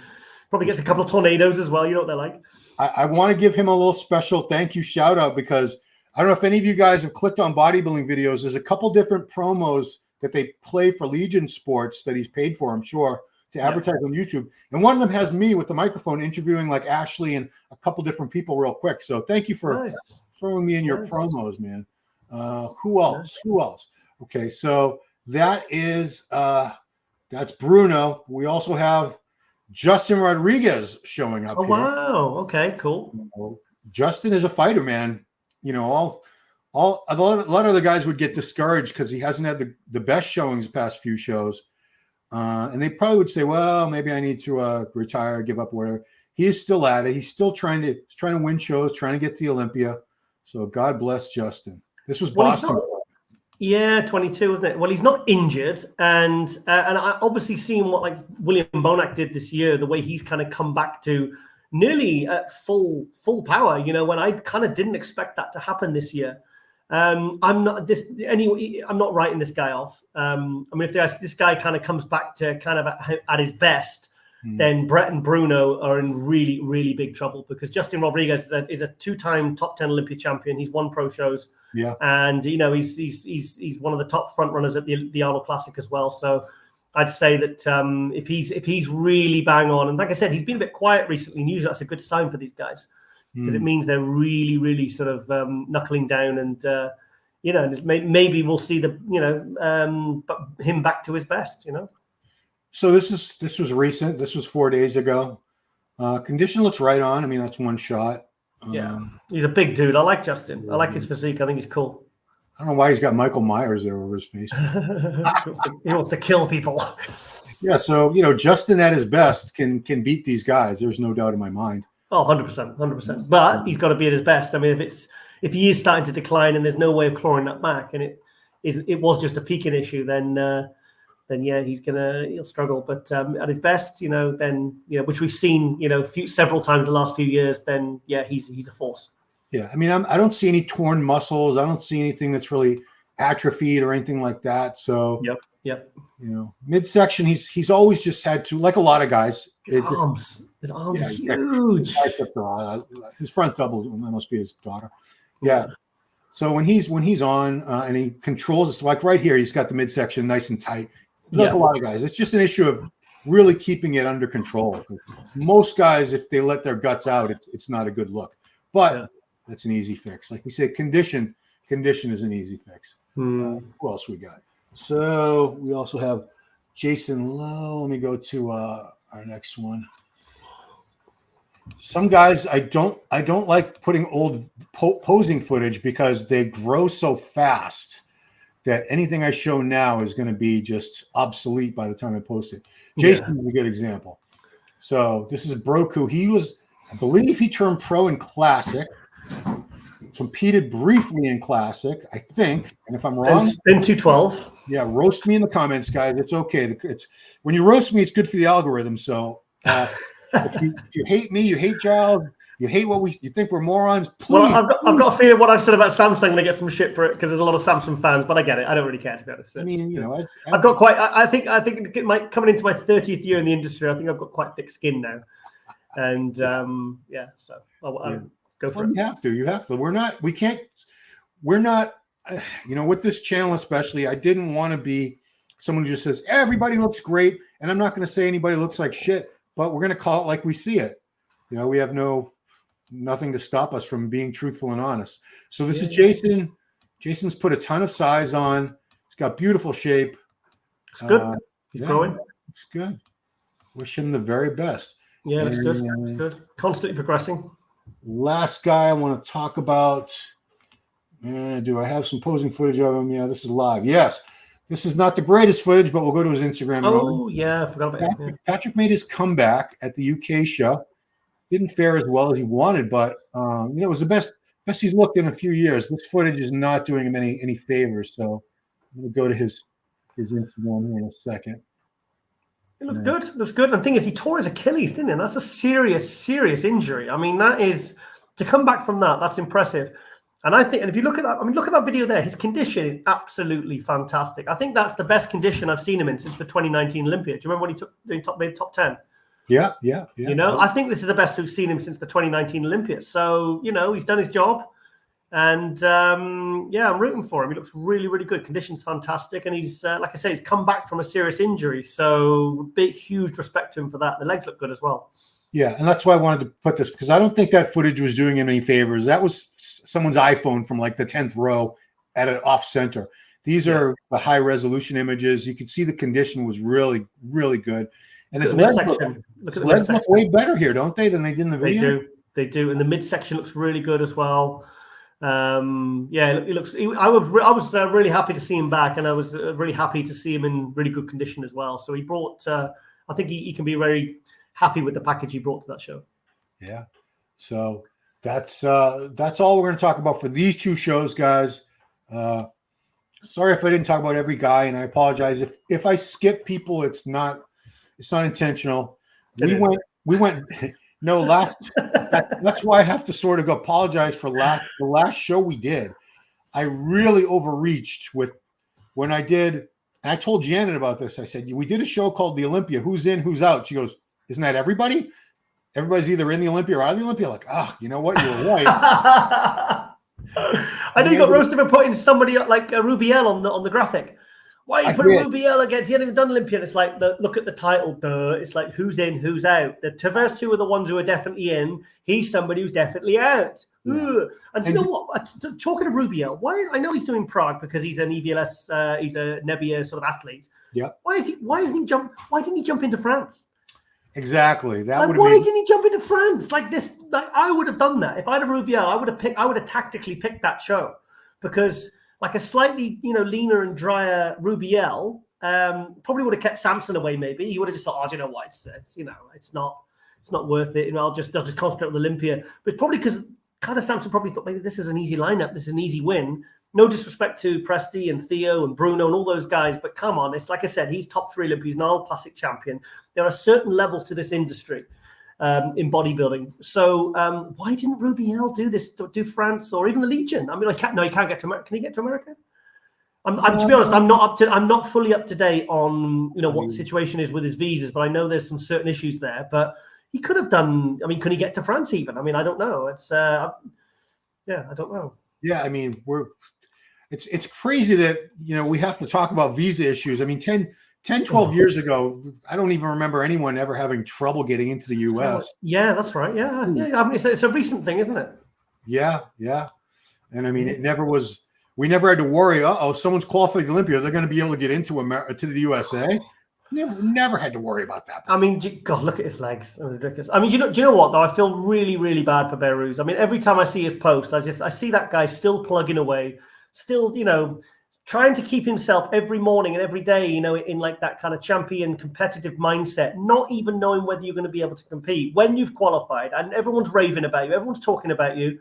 Probably gets a couple of tornadoes as well. You know what they're like. I want to give him a little special thank you shout out, because I don't know if any of you guys have clicked on bodybuilding videos. There's a couple different promos that they play for Legion Sports that he's paid for, I'm sure, to advertise on YouTube. And one of them has me with the microphone interviewing like Ashley and a couple different people real quick. So thank you for throwing me in your promos, man. Who else? Who else? Okay, so that is that's Bruno. We also have Justin Rodriguez showing up. Oh, wow. Okay, cool. Justin is a fighter, man. You know, a lot of the guys would get discouraged because he hasn't had the best showings the past few shows. And they probably would say, well, maybe I need to retire, give up, whatever. He is still at it. He's still trying to win shows, trying to get to Olympia. So God bless Justin. This was Boston. 22, wasn't it? Well, he's not injured, and I obviously seen what like William Bonac did this year, the way he's kind of come back to nearly at full power. You know, when I kind of didn't expect that to happen this year. I'm not writing this guy off. I mean, if this guy kind of comes back to kind of at his best, then Brett and Bruno are in really, really big trouble, because Justin Rodriguez is a 2-time top 10 Olympia champion. He's won pro shows. Yeah. And, you know, he's one of the top front runners at the Arnold Classic as well. So I'd say that if he's really bang on, and like I said, he's been a bit quiet recently, and usually that's a good sign for these guys, because it means they're really, really sort of knuckling down, and you know, maybe we'll see him back to his best, you know. So this was recent. This was 4 days ago. Condition looks right on. I mean, that's one shot. Yeah, he's a big dude. I like Justin. I like his physique. I think he's cool. I don't know why he's got Michael Myers there over his face. He wants to kill people. Yeah, so you know, Justin at his best can beat these guys. There's no doubt in my mind. Oh, 100%. But he's got to be at his best. I mean, if he is starting to decline and there's no way of clawing that back, and it was just a peaking issue, then yeah, he'll struggle. But at his best, you know, then, you know, which we've seen, you know, several times the last few years, then yeah, he's a force. Yeah, I mean, I don't see any torn muscles. I don't see anything that's really atrophied or anything like that. So yep. You know, midsection, he's always just had to, like a lot of guys. His arms are huge. His front double, that must be his daughter. Yeah. So when he's on and he controls it, like right here, he's got the midsection nice and tight. Like a lot of guys, it's just an issue of really keeping it under control. Most guys, if they let their guts out, it's not a good look. But that's an easy fix. Like we say, condition is an easy fix. Who else we got? So we also have Jason Lowe. Let me go to our next one. Some guys I don't like putting old posing footage, because they grow so fast that anything I show now is going to be just obsolete by the time I post it. Jason is a good example. So this is Broku. I believe he turned pro in Classic, competed briefly in Classic, I think. And if I'm wrong, in 212. Yeah, roast me in the comments, guys. It's okay. It's when you roast me, it's good for the algorithm. So if you hate me, you hate Giles, you hate you think we're morons. Please, well, I've got a feeling what I've said about Samsung, I'm going to get some shit for it, because there's a lot of Samsung fans, but I get it. I don't really care, to be honest. I mean, you know, I've got quite. I think coming into my 30th year in the industry, I think I've got quite thick skin now, and so I'll go for it. You have to. We're not. You know, with this channel especially, I didn't want to be someone who just says everybody looks great, and I'm not going to say anybody looks like shit, but we're going to call it like we see it. You know, we have nothing to stop us from being truthful and honest. So this is Jason. Jason's put a ton of size on. He's got beautiful shape. It's good. He's growing. It's good. Wish him the very best. Yeah, it's good. It's good. Constantly progressing. Last guy I want to talk about. Do I have some posing footage of him? Yeah, this is live. Yes. This is not the greatest footage, but we'll go to his Instagram. Oh, yeah. I forgot about it. Patrick made his comeback at the UK show. Didn't fare as well as he wanted, but it was the best he's looked in a few years. This footage is not doing him any favors. So I'm going to go to his Instagram here in a second. It looks good. It looks good. And the thing is, he tore his Achilles, didn't he? And that's a serious injury. I mean, that is, to come back from that, that's impressive. And I think, and if you look at that, look at that video there. His condition is absolutely fantastic. I think that's the best condition I've seen him in since the 2019 Olympia. Do you remember when he made top 10? Yeah, yeah, yeah. You know, I think this is the best we've seen him since the 2019 Olympia. So, you know, he's done his job. And yeah, I'm rooting for him. He looks really, really good. Condition's fantastic. And he's, like I say, he's come back from a serious injury. So big, huge respect to him for that. The legs look good as well. Yeah, and that's why I wanted to put this, because I don't think that footage was doing him any favors. That was someone's iPhone from like the 10th row at an off center. These are the high resolution images. You could see the condition was really, really good. And his legs look way better here, don't they, than they did in the video? They do. And the midsection looks really good as well. Yeah, it looks. I was really happy to see him back, and I was really happy to see him in really good condition as well. So he brought. I think he can be very happy with the package he brought to that show. Yeah. So that's all we're going to talk about for these two shows, guys. Sorry if I didn't talk about every guy, and I apologize if I skip people. It's not intentional. We went. No, that's why I have to sort of apologize for the last show we did. I really overreached when I did, and I told Janet about this. I said, we did a show called The Olympia. Who's in, who's out? She goes, isn't that everybody? Everybody's either in the Olympia or out of the Olympia. Like, you know what? You're right. I know you got roasted for putting somebody like Rubiel on the graphic. Why are you putting Rubiel against? He hadn't even done Olympia. It's like, look at the title. It's like, who's in, who's out. The first two are the ones who are definitely in. He's somebody who's definitely out. Yeah. And you know what? Talking of Rubiel, why? I know he's doing Prague because he's an EVLS. He's a Nebbia sort of athlete. Yeah. Why didn't he jump into France? Exactly. Why didn't he jump into France like this? Like, I would have done that if I'd have Rubiel. I would have tactically picked that show, because like a slightly, leaner and drier Rubiel probably would have kept Samson away. Maybe he would have just thought, you know what, it's not worth it. I'll just concentrate on Olympia. But probably because kind of Samson probably thought, maybe this is an easy lineup. This is an easy win. No disrespect to Presti and Theo and Bruno and all those guys, but come on, it's like I said, he's top 3 Olympia. He's an Arnold Classic champion. There are certain levels to this industry in bodybuilding. So why didn't Rubiel do France or even the Legion? I mean, he can't get to America. Can he get to America? To be honest, I'm not fully up to date on what the situation is with his visas, but I know there's some certain issues there. But he could have done. I mean, can he get to France even? I mean, I don't know. It's I don't know. Yeah, I mean, it's crazy that we have to talk about visa issues. I mean, 12 years ago, I don't even remember anyone ever having trouble getting into the U.S. Yeah, that's right. Yeah. I mean, it's a recent thing, isn't it? Yeah. And I mean, it never was. We never had to worry. Someone's qualified for the Olympia. They're going to be able to get into to the USA. Never had to worry about that before. I mean, God, look at his legs. Ridiculous. I mean, do you know what though? I feel really, really bad for Behrooz. I mean, every time I see his post, I see that guy still plugging away, still, trying to keep himself every morning and every day, in like that kind of champion competitive mindset, not even knowing whether you're going to be able to compete when you've qualified and everyone's raving about you, everyone's talking about you.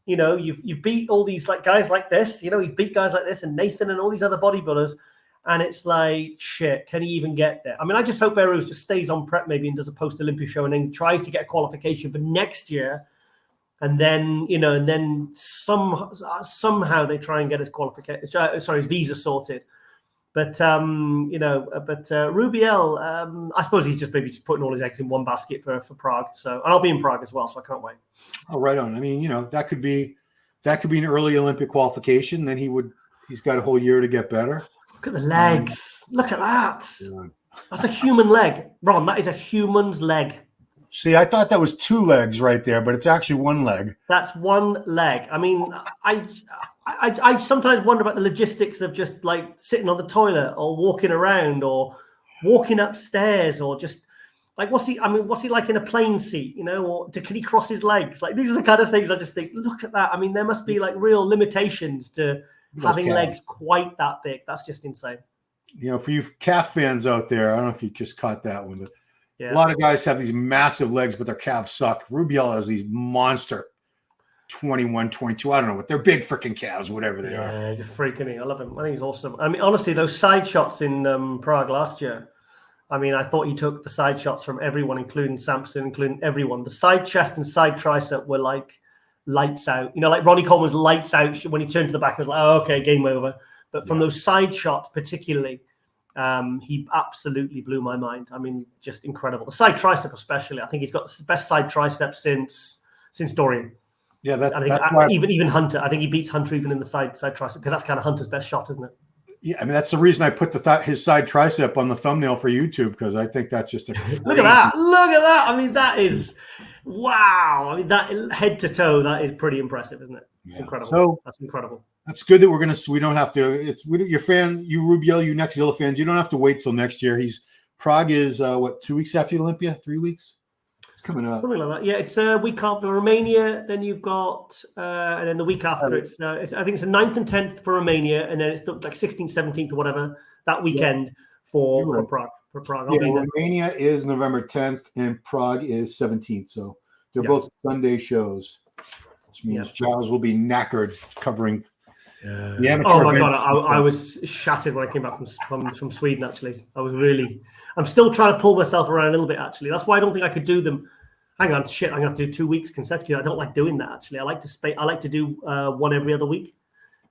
You've beat all these like guys like this, he's beat guys like this and Nathan and all these other bodybuilders. And it's like, shit, can he even get there? I mean, I just hope Behrooz just stays on prep maybe and does a post-Olympia show and then tries to get a qualification for next year. And then, somehow they try and get his his visa sorted. But, Rubiel, I suppose he's just putting all his eggs in one basket for Prague. So, and I'll be in Prague as well, so I can't wait. Oh, right on. I mean, that could be an early Olympic qualification. Then he's got a whole year to get better. Look at the legs. Look at that. Yeah. That's a human leg. Ron, that is a human's leg. See, I thought that was 2 legs right there, but it's actually 1 leg. That's 1 leg. I mean, I sometimes wonder about the logistics of just like sitting on the toilet or walking around or walking upstairs or just like, what's he like in a plane seat, or can he cross his legs? Like, these are the kind of things I just think, look at that. I mean, there must be like real limitations to having legs quite that big. That's just insane. For you calf fans out there, I don't know if you just caught that one, but yeah. A lot of guys have these massive legs, but their calves suck. Rubiel has these monster 21, 22. I don't know what they're big freaking calves, whatever they are. Yeah, he's a freak, isn't he? I love him. I think he's awesome. I mean, honestly, those side shots in Prague last year, I mean, I thought he took the side shots from everyone, including Samson, including everyone. The side chest and side tricep were like lights out. Like Ronnie Coleman's lights out when he turned to the back. I was like, oh, okay, game over. But from those side shots particularly, He absolutely blew my mind. I mean, just incredible. The side tricep especially. I think he's got the best side tricep since Dorian. Yeah, that's even Hunter. I think he beats Hunter even in the side tricep, because that's kind of Hunter's best shot, isn't it? Yeah, I mean, that's the reason I put his side tricep on the thumbnail for YouTube, because I think that's just a crazy... Look at that. I mean, that is wow. I mean, that head to toe, that is pretty impressive, isn't it? It's incredible. So that's incredible. That's good that we don't have to. Your fan, you Rubiel, you Nextzilla fans, you don't have to wait till next year. Prague is 2 weeks after Olympia, 3 weeks. It's coming up. Something like that. Yeah, it's a week after Romania. Then you've got, and then the week after, I think it's the 9th and 10th for Romania, and then it's like 16th, 17th or whatever that weekend for Prague. For Prague, Romania is November 10th, and Prague is 17th. So they're both Sunday shows, which means Giles will be knackered covering the amateur. Oh my God, I was shattered when I came back from Sweden. Actually, I'm still trying to pull myself around a little bit. Actually, that's why I don't think I could do them. Hang on, shit! I'm gonna have to do 2 weeks consecutive. I don't like doing that. Actually, I like to do one every other week,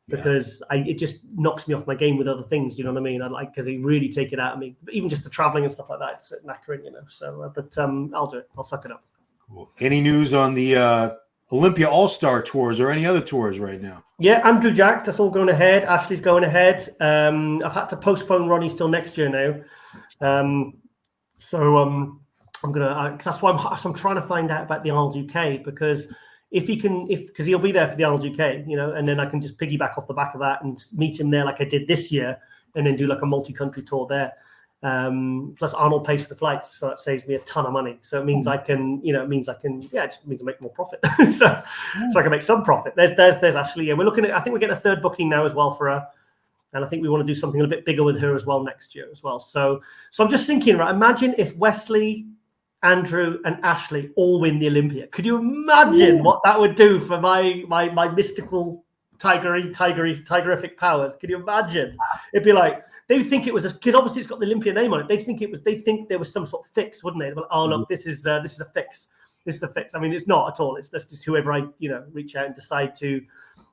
because it just knocks me off my game with other things. Do you know what I mean? Because they really take it out of me. Even just the traveling and stuff like that, it's knackering, you know. So, but I'll do it. I'll suck it up. Cool. Any news on the Olympia All-Star tours or any other tours right now? Yeah, Andrew Jack, that's all going ahead. Ashley's going ahead. I've had to postpone Ronnie's till next year now. I'm gonna, because that's why I'm trying to find out about the Arnold UK, because because he'll be there for the Arnold UK, you know, and then I can just piggyback off the back of that and meet him there like I did this year, and then do like a multi-country tour there. Plus Arnold pays for the flights, so that saves me a ton of money. So it means I can, it just means I make more profit. so I can make some profit. There's Ashley. We're looking at, I think we're getting a third booking now as well for her. And I think we want to do something a bit bigger with her as well next year as well. So I'm just thinking, right, imagine if Wesley, Andrew and Ashley all win the Olympia. Could you imagine what that would do for my mystical tigerific powers? Could you imagine? It'd be like, they would think it was because obviously it's got the Olympia name on it. They'd think there was some sort of fix, wouldn't they? Like, oh look, this is a fix. This is the fix. I mean, it's not at all. It's just whoever I reach out and decide to,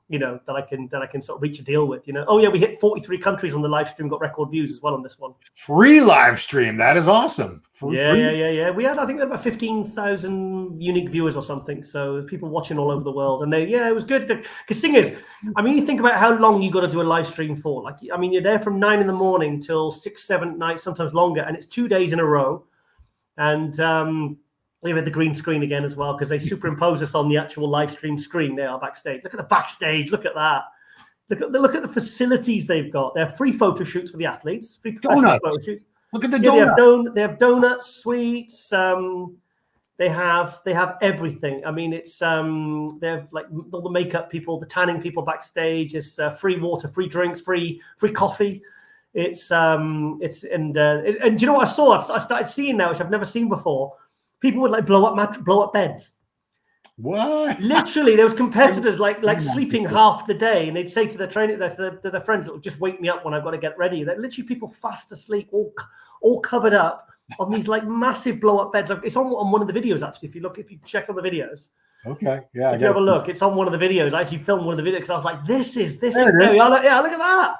that I can sort of reach a deal with. Oh yeah, we hit 43 countries on the live stream. Got record views as well on this one. Free live stream. That is awesome. Yeah. I think we had about 15,000 unique viewers or something. So people watching all over the world, and it was good. Because thing is, I mean, you think about how long you got to do a live stream for. Like, I mean, you're there from 9 a.m. till 6, 7 at night, sometimes longer, and it's 2 days in a row. And we had the green screen again as well, because they superimpose us on the actual live stream screen. They are backstage. Look at the backstage. Look at that. Look at the facilities they've got. They have free photo shoots for the athletes. Free donuts. Photo shoots. Look at the donuts. They have donuts, sweets. They have everything. I mean, it's they have like all the makeup people, the tanning people backstage. It's free water, free drinks, free coffee. And do you know what I saw? I started seeing now, which I've never seen before. People would like blow up beds. What? Literally, there was competitors like sleeping half the day, and they'd say to their training, to their friends, "Just wake me up when I've got to get ready." They're literally people fast asleep, all covered up on these like massive blow up beds. It's on one of the videos actually. If you check on the videos. Okay. Yeah. If you have a look, it's on one of the videos. I actually filmed one of the videos because I was like, "This is there we are. Look at that.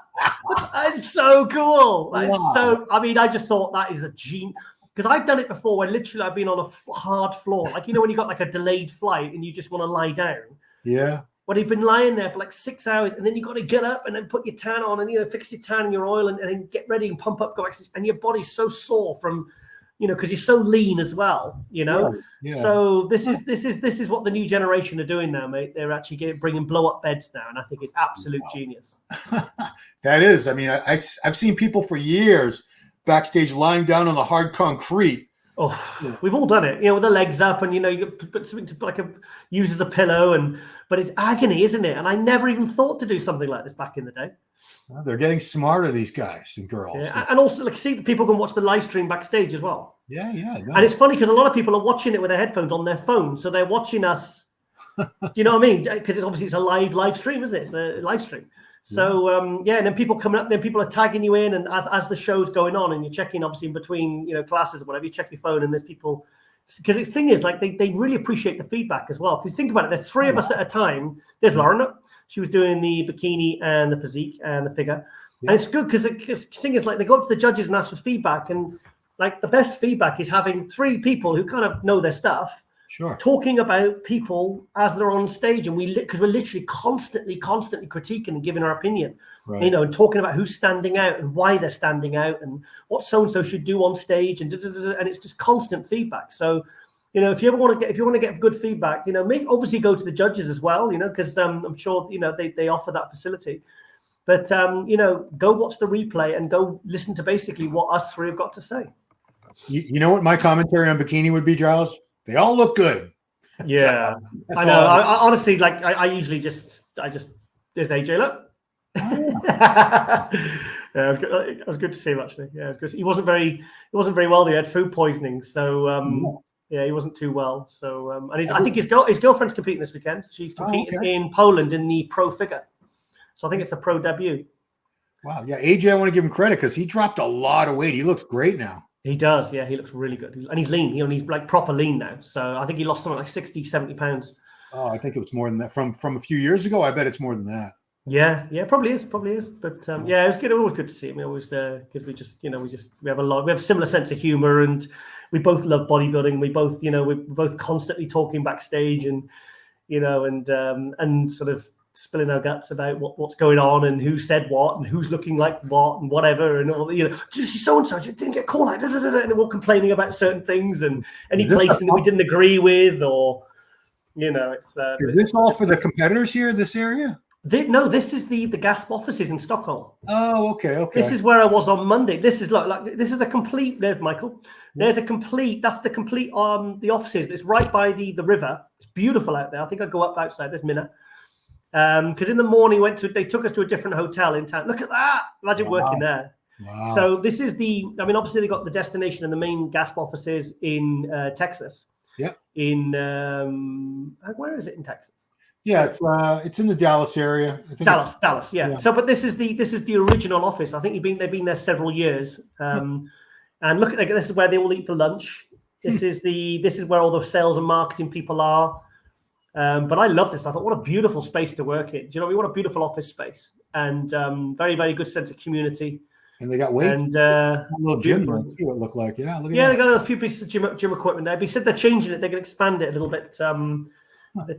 That's so cool. I mean, I just thought that is a genius. Because I've done it before where literally I've been on a hard floor. Like, when you got like a delayed flight and you just want to lie down. Yeah. Well, you've been lying there for like 6 hours, and then you got to get up and then put your tan on and, fix your tan and your oil and then get ready and pump up, go back. And your body's so sore from, because you're so lean as well, Yeah. So this is what the new generation are doing now, mate. They're actually bringing blow up beds now. And I think it's absolute genius. That is. I mean, I've seen people for years backstage lying down on the hard concrete. Oh, we've all done it, with the legs up, and you put something to use as a pillow, but it's agony, isn't it? And I never even thought to do something like this back in the day. Well, they're getting smarter, these guys and girls. Yeah. And also, see, people can watch the live stream backstage as well. Yeah. No. And it's funny because a lot of people are watching it with their headphones on their phone, so they're watching us. Do you know what I mean? Because it's a live stream, isn't it? It's a live stream. So, and then people coming up, then people are tagging you in, and as the show's going on, and you're checking, obviously, in between, classes or whatever, you check your phone, and there's people, because the thing is, like, they really appreciate the feedback as well. Because think about it, there's 3 of us at a time. There's Lauren, she was doing the bikini and the physique and the figure. And it's good because the thing is, like, they go up to the judges and ask for feedback, and like the best feedback is having 3 people who kind of know their stuff, talking about people as they're on stage, and because we're literally constantly critiquing and giving our opinion, you know, and talking about who's standing out and why they're standing out and what so and so should do on stage, and it's just constant feedback. So, you know, if you want to get good feedback, you know, obviously go to the judges as well, you know, because I'm sure, you know, they offer that facility. But, you know, go watch the replay and go listen to basically what us 3 have got to say. You know what my commentary on bikini would be, Giles? They all look good. Yeah, I know. I honestly, like, I usually there's AJ, look. Yeah, it was good to see him, actually. Yeah, it was good. He wasn't very well. He had food poisoning, so yeah, he wasn't too well. So and I think his girlfriend's competing this weekend. She's competing in Poland in the pro figure. So I think it's a pro debut. Wow. Yeah. AJ, I want to give him credit because he dropped a lot of weight. He looks great now. He does. Yeah. He looks really good. And he's lean. He's like proper lean now. So I think he lost something like 60, 70 pounds. Oh, I think it was more than that. From a few years ago, I bet it's more than that. Yeah. Yeah. Probably is. But yeah, it was good. It was good to see him. We always, because we have a similar sense of humor, and we both love bodybuilding. We both, you know, we're both constantly talking backstage, and, you know, and sort of spilling our guts about what's going on and who said what and who's looking like what and whatever, and all, you know, just so and so didn't get called out, and we're all complaining about certain things and any placing that we didn't agree with, or, you know, it's is this all for the competitors here in this area? No, this is the GASP offices in Stockholm. Oh, okay. This is where I was on Monday. This is like this is a complete. There's Michael. There's a complete. That's the complete. The offices. It's right by the river. It's beautiful out there. I think I'll go up outside. There's Minna. Because in the morning they took us to a different hotel in town. Look at that! Imagine working there. Wow. So this is obviously they got the destination and the main GASP offices in Texas. Yeah. In where is it in Texas? Yeah, it's in the Dallas area. I think Dallas. Yeah. So, but this is the original office. I think they've been there several years. And look at this is where they all eat for lunch. This is where all the sales and marketing people are. But I love this. I thought, what a beautiful space to work in. Do you know what I mean? What a beautiful office space, and very, very good sense of community. And they got weights and a little gym. See what it looked like. Yeah, look at that. They got a few pieces of gym equipment there. But he said they're changing it. They're going to expand it a little bit.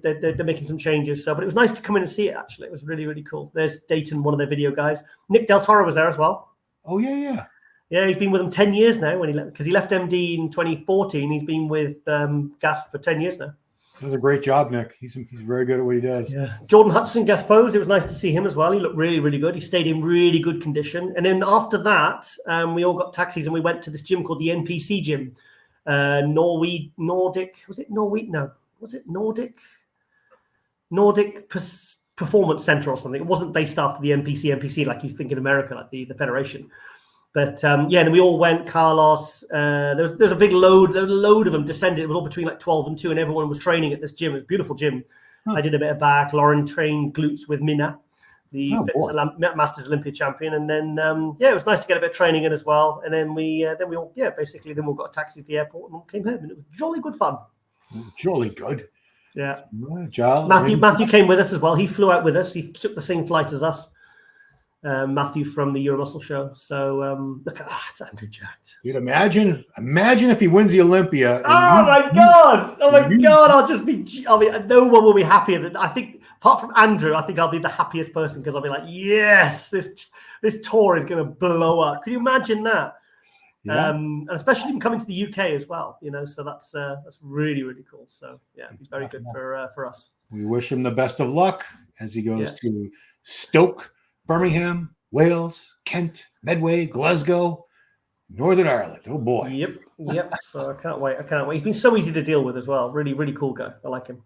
They're making some changes. So, but it was nice to come in and see it. Actually, it was really, really cool. There's Dayton, one of their video guys. Nick Del Toro was there as well. Oh yeah. He's been with them 10 years now. Because he left MD in 2014. He's been with GASP for 10 years now. Does a great job, Nick. He's very good at what he does. Yeah. Jordan Hudson guest posed. It was nice to see him as well. He looked really, really good. He stayed in really good condition. And then after that, we all got taxis and we went to this gym called the NPC gym. Nordic. Was it Norway? No. Was it Nordic? Nordic Performance Center or something. It wasn't based after the NPC like you think in America, like the federation. But and we all went. Carlos, there's a big load. There was a load of them descended. It was all between like 12 and 2, and everyone was training at this gym. It was a beautiful gym. I did a bit of back. Lauren trained glutes with Minna, the Masters Olympia champion, and then it was nice to get a bit of training in as well. And then we all got a taxi to the airport and came home, and it was jolly good fun. Jolly good. Yeah. Matthew came with us as well. He flew out with us. He took the same flight as us. Matthew from the Euromuscle show. So look at that, it's Andrew jacked. Dude, imagine if he wins the Olympia. Oh my god! I'll just be. No one will be happier than I think. Apart from Andrew, I think I'll be the happiest person because I'll be like, yes, this tour is going to blow up. Can you imagine that? Yeah. And especially him coming to the UK as well. You know, so that's really, really cool. So yeah, he's very good for us. We wish him the best of luck as he goes to Stoke, Birmingham, Wales, Kent, Medway, Glasgow, Northern Ireland. Oh boy. Yep. So I can't wait. He's been so easy to deal with as well. Really, really cool guy. I like him.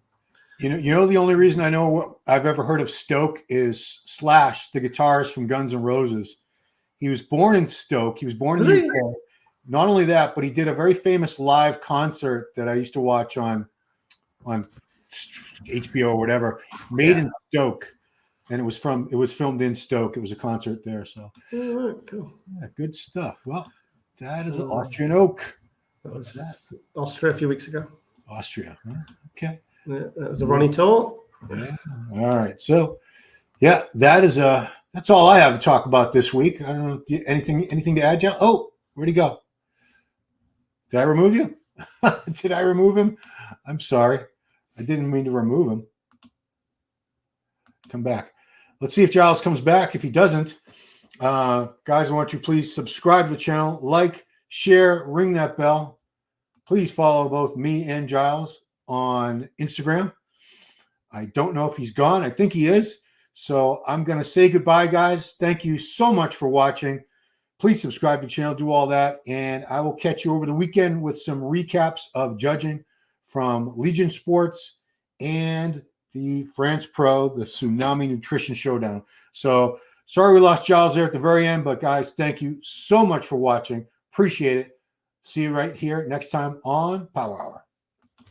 You know, the only reason I know what I've ever heard of Stoke is Slash, the guitarist from Guns N' Roses. He was born in Stoke. He was born in the UK. Not only that, but he did a very famous live concert that I used to watch on HBO or whatever, made in Stoke. And it was filmed in Stoke. It was a concert there. So cool. Yeah, good stuff. Well, that is Austrian oak. What's that? Austria a few weeks ago. Austria. Huh? Okay. Yeah, that was a Ronnie tour. Yeah. All right. So yeah, that is That's all I have to talk about this week. I don't know. Anything to add, John? Oh, where'd he go? Did I remove you? Did I remove him? I'm sorry. I didn't mean to remove him. Come back. Let's see if Giles comes back. If he doesn't, guys, I want you to please subscribe to the channel, like, share, ring that bell. Please follow both me and Giles on Instagram. I don't know if he's gone. I think he is. So I'm going to say goodbye, guys. Thank you so much for watching. Please subscribe to the channel, do all that, and I will catch you over the weekend with some recaps of judging from Legion Sports and the France Pro, the Tsunami Nutrition Showdown. So sorry we lost Giles there at the very end, but guys, thank you so much for watching. Appreciate it. See you right here next time on Power Hour.